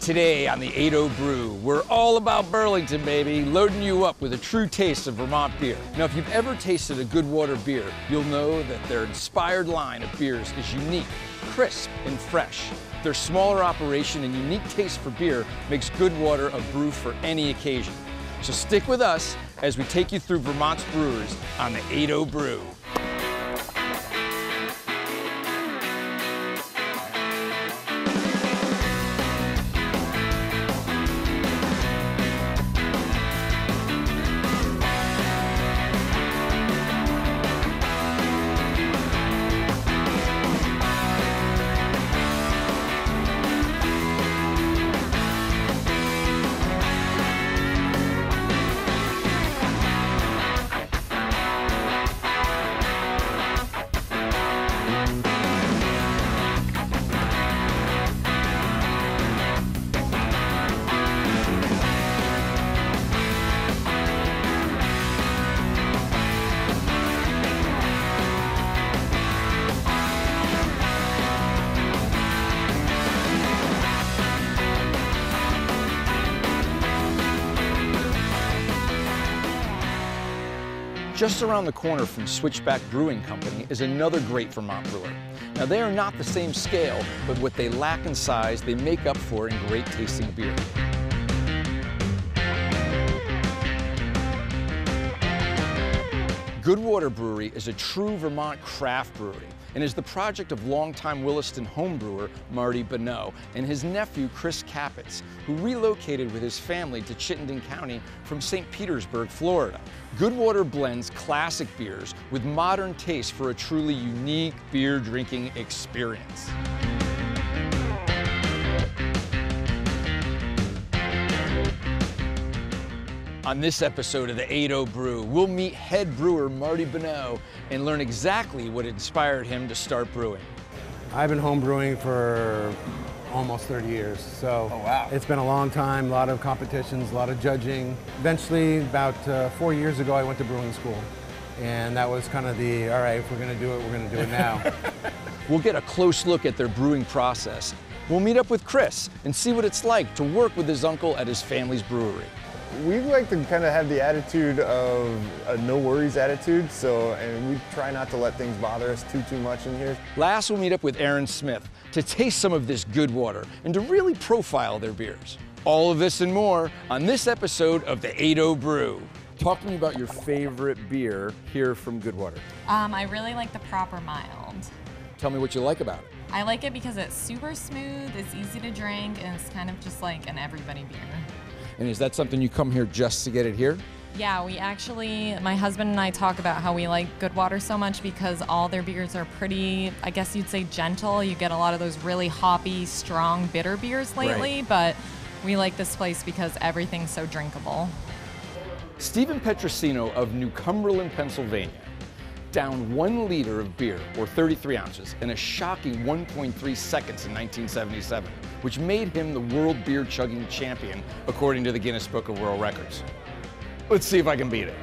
Today on the 80 Brew, we're all about Burlington, baby, loading you up with a true taste of Vermont beer. Now, if you've ever tasted a Goodwater beer, you'll know that their inspired line of beers is unique, crisp, and fresh. Their smaller operation and unique taste for beer makes Goodwater a brew for any occasion. So stick with us as we take you through Vermont's brewers on the 80 Brew. Just around the corner from Switchback Brewing Company is another great Vermont brewer. Now, they are not the same scale, but what they lack in size, they make up for in great tasting beer. Goodwater Brewery is a true Vermont craft brewery and is the project of longtime Williston home brewer Marty Bonneau and his nephew Chris Capetz, who relocated with his family to Chittenden County from St. Petersburg, Florida. Goodwater blends classic beers with modern taste for a truly unique beer drinking experience. On this episode of the 80 Brew, we'll meet head brewer Marty Bonneau and learn exactly what inspired him to start brewing. I've been home brewing for almost 30 years, so oh, wow. It's been a long time, a lot of competitions, a lot of judging. Eventually, about 4 years ago, I went to brewing school, and that was kind of the, all right, if we're gonna do it, we're gonna do it now. We'll get a close look at their brewing process. We'll meet up with Chris and see what it's like to work with his uncle at his family's brewery. We like to kind of have the attitude of a no worries attitude, and we try not to let things bother us too much in here. Last, we'll meet up with Aaron Smith to taste some of this Goodwater and to really profile their beers. All of this and more on this episode of the 80 Brew. Talk to me about your favorite beer here from Goodwater. I really like the proper mild. Tell me what you like about it. I like it because it's super smooth, it's easy to drink, and it's kind of just like an everybody beer. And is that something you come here just to get it here? Yeah, we actually, my husband and I talk about how we like Goodwater so much because all their beers are pretty, I guess you'd say gentle. You get a lot of those really hoppy, strong, bitter beers lately, right. But we like this place because everything's so drinkable. Stephen Petrosino of New Cumberland, Pennsylvania, downed 1 liter of beer, or 33 ounces, in a shocking 1.3 seconds in 1977, which made him the world beer chugging champion, according to the Guinness Book of World Records. Let's see if I can beat it.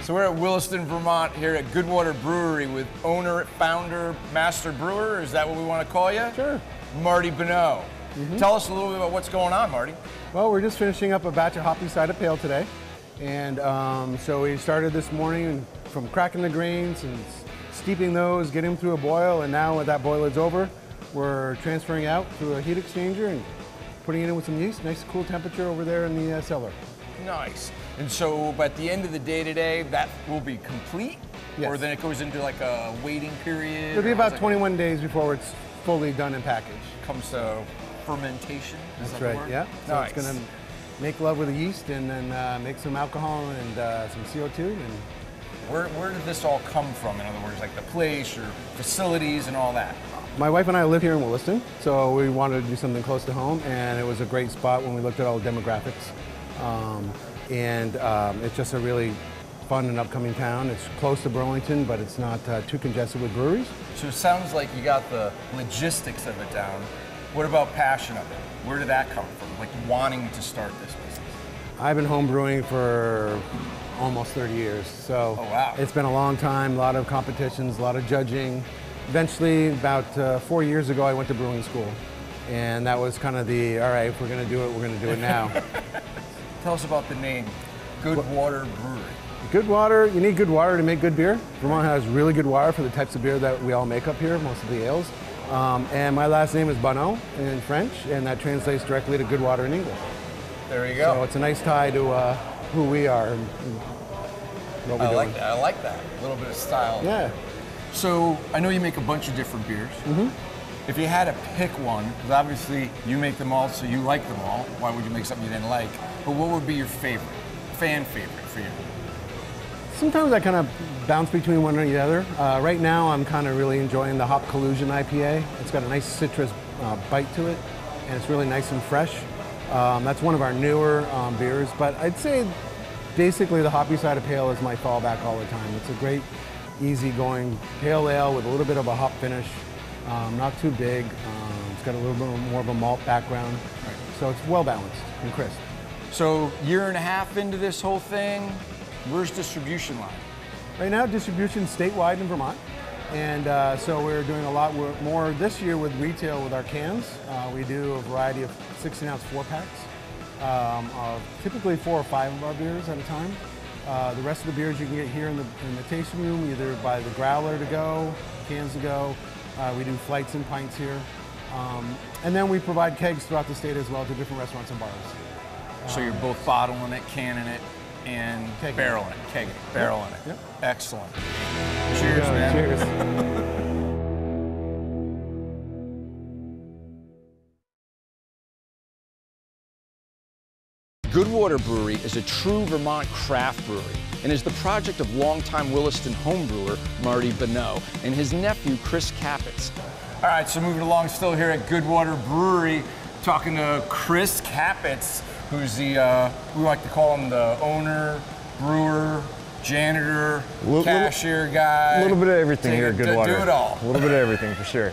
So we're at Williston, Vermont, here at Goodwater Brewery with owner, founder, master brewer. Is that what we want to call you? Sure. Marty Bonneau. Tell us a little bit about what's going on, Marty. Well, we're just finishing up a batch of hoppy cider pale today. And so we started this morning from cracking the grains and steeping those, getting them through a boil, and now when that boil is over, we're transferring out through a heat exchanger and putting it in with some yeast, nice cool temperature over there in the cellar. Nice. And so at the end of the day today, that will be complete? Yes. Or then it goes into like a waiting period? It'll be about 21 days before it's fully done and packaged. Comes to fermentation? That's that the right, word? yeah. So Nice. it's gonna make love with the yeast and then make some alcohol and some CO2. And Where did this all come from? In other words, like the place or facilities and all that? My wife and I live here in Williston, so we wanted to do something close to home, and it was a great spot when we looked at all the demographics. It's just a really fun and upcoming town. It's close to Burlington, but it's not too congested with breweries. So it sounds like you got the logistics of it down. What about passion of it? Where did that come from? Like wanting to start this business? I've been home brewing for almost 30 years, so oh, wow. It's been a long time, a lot of competitions, a lot of judging. Eventually, about 4 years ago, I went to brewing school, and that was kind of the, all right, if we're going to do it, we're going to do it now. Tell us about the name, Goodwater Brewery. Good water, you need good water to make good beer. Vermont has really good water for the types of beer that we all make up here, most of the ales. And my last name is Bonneau in French, and that translates directly to good water in English. There you go. So it's a nice tie to who we are and what we're doing. Like that. I like that. A little bit of style. Yeah. So I know you make a bunch of different beers. Mm-hmm. If you had to pick one, because obviously you make them all, so you like them all. Why would you make something you didn't like? But what would be your favorite, fan favorite for you? Sometimes I kind of bounce between one or the other. Right now I'm kind of really enjoying the Hop Collusion IPA. It's got a nice citrus bite to it, and it's really nice and fresh. That's one of our newer beers, but I'd say basically the hoppy side of pale is my fallback all the time. It's a great, easy-going pale ale with a little bit of a hop finish, not too big. It's got a little bit more of a malt background, so it's well balanced and crisp. So year and a half into this whole thing, where's distribution line? Right now, distribution statewide in Vermont. And so we're doing a lot more this year with retail with our cans. We do a variety of 16-ounce 4-packs of typically 4 or 5 of our beers at a time. The rest of the beers you can get here in the tasting room, either by the growler to go, cans to go. We do flights and pints here. And then we provide kegs throughout the state as well to different restaurants and bars. So you're both bottling it, canning it, and barreling it, kegging it, barreling it. Yep. Excellent. Cheers, man. Cheers. Goodwater Brewery is a true Vermont craft brewery and is the project of longtime Williston home brewer Marty Bonneau and his nephew Chris Capetz. All right, so moving along, still here at Goodwater Brewery, talking to Chris Capetz, who's the, we like to call him the owner, brewer, janitor, cashier guy. A little bit of everything here at Goodwater. Do it all. A little bit of everything for sure.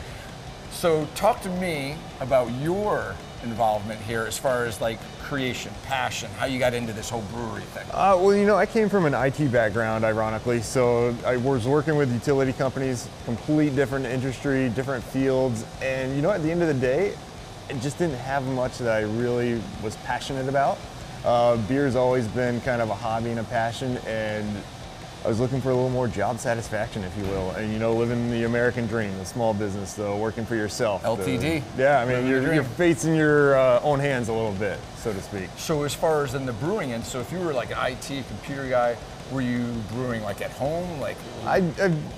So talk to me about your involvement here as far as like creation, passion, how you got into this whole brewery thing. Well, you know, I came from an IT background, ironically, so I was working with utility companies, complete different industry, different fields, and you know, at the end of the day, I just didn't have much that I really was passionate about. Beer's always been kind of a hobby and a passion, and I was looking for a little more job satisfaction, if you will, and you know, living the American dream, the small business, though, working for yourself. LTD. Yeah, I mean, your fate's in your own hands a little bit, so to speak. So as far as in the brewing end, so if you were like an IT computer guy, were you brewing like at home? Like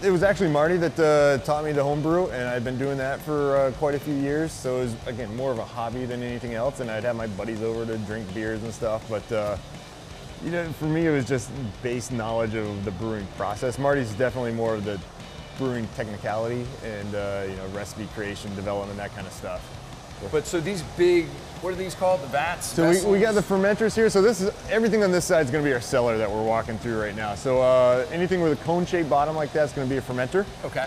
it was actually Marty that taught me to home brew, and I've been doing that for quite a few years. So it was, again, more of a hobby than anything else, and I'd have my buddies over to drink beers and stuff, but you know, for me, it was just base knowledge of the brewing process. Marty's definitely more of the brewing technicality and you know, recipe creation, development, that kind of stuff. But so these big, what are these called? The vats? So we got the fermenters here. So this is everything on this side is going to be our cellar that we're walking through right now. So anything with a cone-shaped bottom like that is going to be a fermenter. Okay.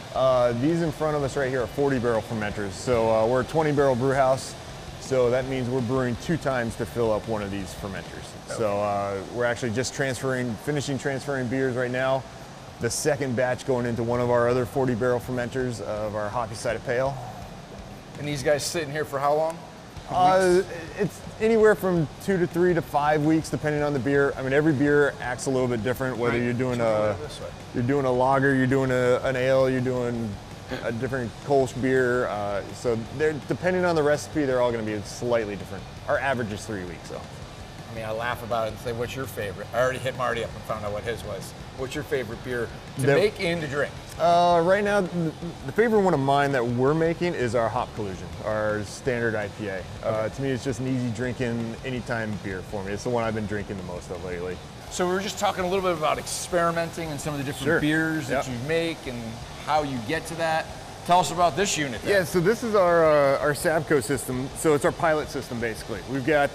These in front of us right here are 40-barrel fermenters. So we're a 20-barrel brew house. So that means we're brewing 2 times to fill up one of these fermenters. Okay. So we're actually just finishing transferring beers right now. The second batch going into one of our other 40-barrel fermenters of our hoppy cider pale. And these guys sitting here for how long? It's anywhere from 2 to 3 to 5 weeks, depending on the beer. I mean, every beer acts a little bit different. Whether you're doing a lager, you're doing an ale, you're doing a different Kolsch beer. So they're, depending on the recipe, they're all going to be slightly different. Our average is 3 weeks, though. I mean, I laugh about it and say, what's your favorite? I already hit Marty up and found out what his was. What's your favorite beer to make and to drink? Right now, the favorite one of mine that we're making is our Hop Collusion, our standard IPA. Okay. To me, it's just an easy drinking, anytime beer for me. It's the one I've been drinking the most of lately. So we were just talking a little bit about experimenting and some of the different beers that you make and how you get to that. Tell us about this unit then. Yeah, so this is our Simcoe system. So it's our pilot system, basically. We've got,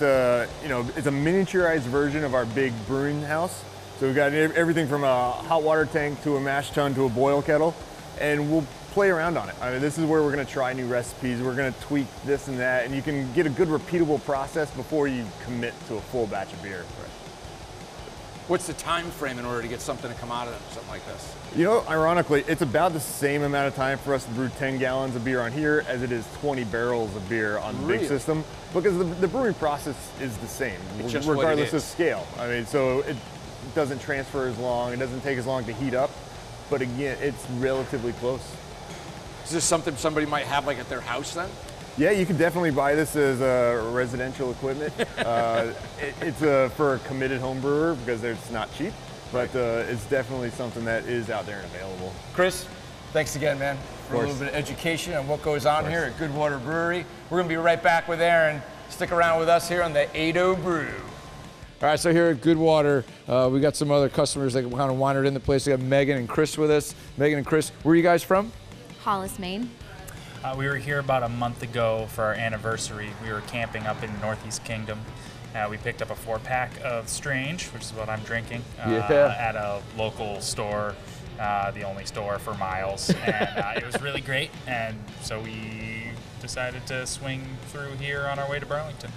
you know, it's a miniaturized version of our big brewing house. So we've got everything from a hot water tank to a mash tun to a boil kettle, and we'll play around on it. I mean, this is where we're going to try new recipes. We're going to tweak this and that, and you can get a good repeatable process before you commit to a full batch of beer. What's the time frame in order to get something to come out of something like this? You know, ironically, it's about the same amount of time for us to brew 10 gallons of beer on here as it is 20 barrels of beer on the big system, because the brewing process is the same, regardless of scale. I mean, so it doesn't transfer as long, it doesn't take as long to heat up, but again, it's relatively close. Is this something somebody might have like at their house then? Yeah, you can definitely buy this as residential equipment. It's for a committed home brewer because it's not cheap, but it's definitely something that is out there and available. Chris, thanks again, man, for a little bit of education on what goes on here at Goodwater Brewery. We're going to be right back with Aaron. Stick around with us here on the 80 Brew. All right, so here at Goodwater, we got some other customers that kind of wandered in the place. We got Megan and Chris with us. Megan and Chris, where are you guys from? Hollis, Maine. We were here about a month ago for our anniversary. We were camping up in Northeast Kingdom. We picked up a 4-pack of Strange, which is what I'm drinking, at a local store, the only store for miles. And it was really great. And so we decided to swing through here on our way to Burlington.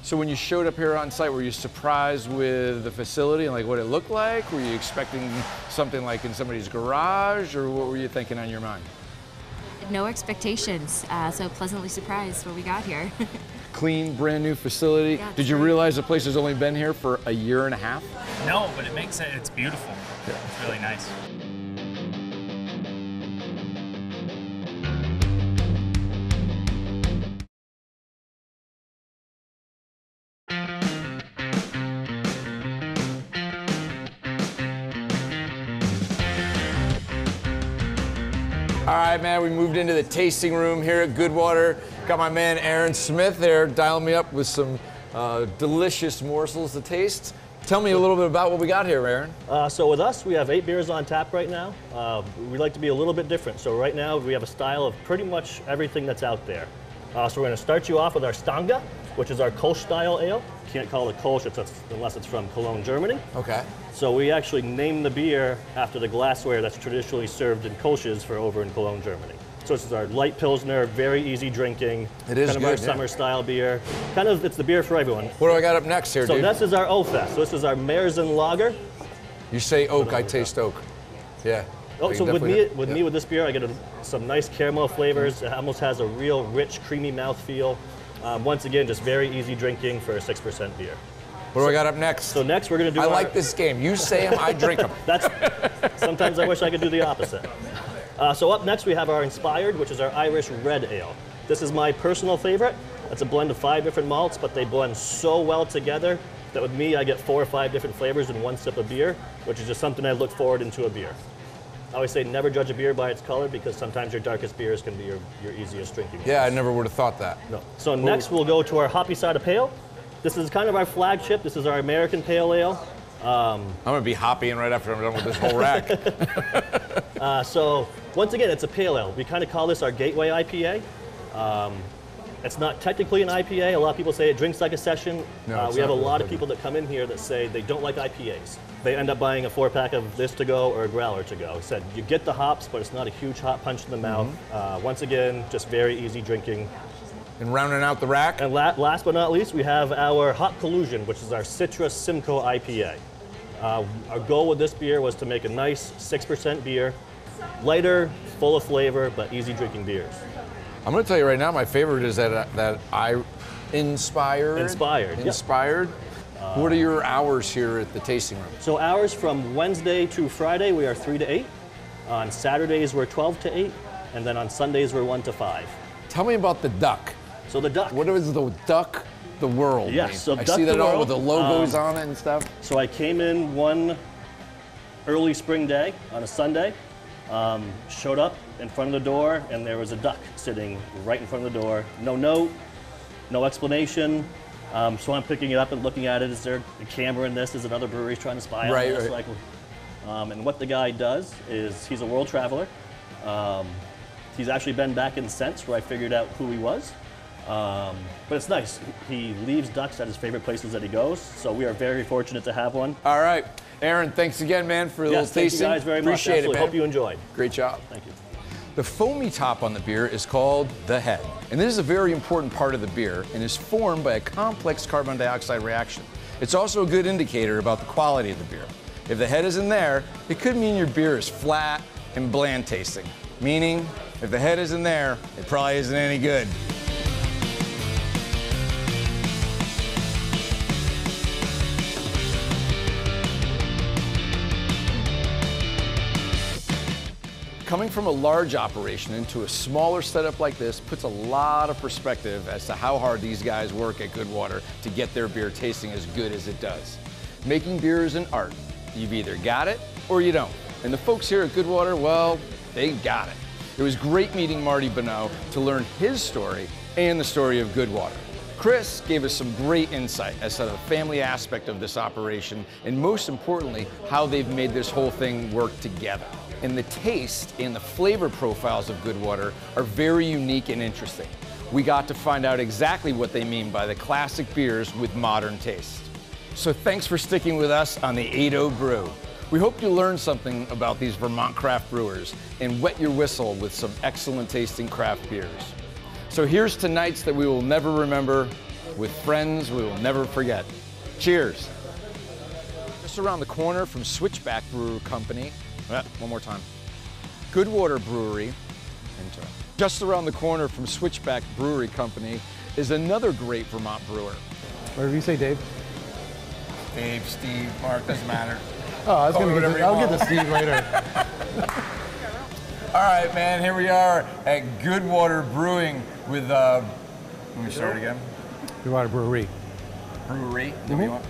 So when you showed up here on site, were you surprised with the facility and like what it looked like? Were you expecting something like in somebody's garage, or what were you thinking on your mind? No expectations, so pleasantly surprised when we got here. Clean, brand new facility. Yeah, Did you realize the place has only been here for a year and a half? No, but it makes it, it's beautiful. Yeah. It's really nice. All right, man, we moved into the tasting room here at Goodwater. Got my man Aaron Smith there dialing me up with some delicious morsels to taste. Tell me a little bit about what we got here, Aaron. So with us, we have 8 beers on tap right now. We like to be a little bit different. So right now, we have a style of pretty much everything that's out there. So we're going to start you off with our Stanga, which is our Kolsch style ale. Can't call it Kolsch unless it's from Cologne, Germany. Okay. So we actually named the beer after the glassware that's traditionally served in Kolsches for over in Cologne, Germany. So this is our light Pilsner, very easy drinking. It is kind of our summer style beer. Kind of, it's the beer for everyone. What do I got up next here, so dude? So this is our O-Fest. So this is our Märzen Lager. You say oak, I taste oak. Yeah. Oh, so with me with this beer, I get some nice caramel flavors. It almost has a real rich, creamy mouthfeel. Once again, just very easy drinking for a 6% beer. What do I got up next? So next we're going to do I like this game. You say them, I drink them. Sometimes I wish I could do the opposite. So up next we have our Inspired, which is our Irish Red Ale. This is my personal favorite. It's a blend of 5 different malts, but they blend so well together that with me I get 4 or 5 different flavors in one sip of beer, which is just something I look forward into a beer. I always say never judge a beer by its color because sometimes your darkest beers can be your easiest drinking. Yeah, I never would have thought that. No. So next we'll go to our Hoppy Cider Pale. This is kind of our flagship. This is our American Pale Ale. I'm going to be hoppying right after I'm done with this whole rack. So once again, it's a pale ale. We kind of call this our gateway IPA. It's not technically an IPA. A lot of people say it drinks like a session. No, we have a lot of people that come in here that say they don't like IPAs. They end up buying a 4-pack of this to go or a growler to go. Said you get the hops, but it's not a huge hop punch in the mouth. Once again, just very easy drinking. And rounding out the rack. And last but not least, we have our Hop Collusion, which is our Citrus Simcoe IPA. Our goal with this beer was to make a nice 6% beer, lighter, full of flavor, but easy drinking beers. I'm going to tell you right now, my favorite is that Inspired. Inspired. What are your hours here at the tasting room? So hours from Wednesday to Friday, we are 3 to 8. On Saturdays, we're 12 to 8. And then on Sundays, we're 1 to 5. Tell me about the duck. So the duck. What is the duck, the world? Yes, mean? so I Duck see that the all World, with the logos on it and stuff. So I came in one early spring day on a Sunday, showed up in front of the door, and there was a duck sitting right in front of the door. No note, no explanation. So I'm picking it up and looking at it. Is there a camera in this? Is another brewery trying to spy on this? Right. And what the guy does is he's a world traveler. He's actually been back in since where I figured out who he was. But it's nice. He leaves ducks at his favorite places that he goes. So we are very fortunate to have one. All right. Aaron, thanks again, man, for a little Yes, thank you tasting. guys very much. Appreciate it, Absolutely. man. Hope you enjoyed. Great job. Thank you. The foamy top on the beer is called the head. And this is a very important part of the beer and is formed by a complex carbon dioxide reaction. It's also a good indicator about the quality of the beer. If the head isn't there, it could mean your beer is flat and bland tasting. Meaning, if the head isn't there, it probably isn't any good. Coming from a large operation into a smaller setup like this puts a lot of perspective as to how hard these guys work at Goodwater to get their beer tasting as good as it does. Making beer is an art. You've either got it or you don't. And the folks here at Goodwater, well, they got it. It was great meeting Marty Bonneau to learn his story and the story of Goodwater. Chris gave us some great insight as to the family aspect of this operation and most importantly, how they've made this whole thing work together. And the taste and the flavor profiles of Goodwater are very unique and interesting. We got to find out exactly what they mean by the classic beers with modern taste. So thanks for sticking with us on the 8-0 Brew. We hope you learned something about these Vermont craft brewers and wet your whistle with some excellent tasting craft beers. So here's to nights that we will never remember with friends we will never forget. Cheers. Just around the corner from Switchback Brewer Company, one more time. Goodwater Brewery, just around the corner from Switchback Brewery Company is another great Vermont brewer. Whatever you say, Dave. Dave, Steve, Mark, doesn't matter. Oh, I was gonna I'll get the Steve later. All right, man, here we are at Goodwater Brewing with, let me start again. Goodwater Brewery. Brewery, what do you want?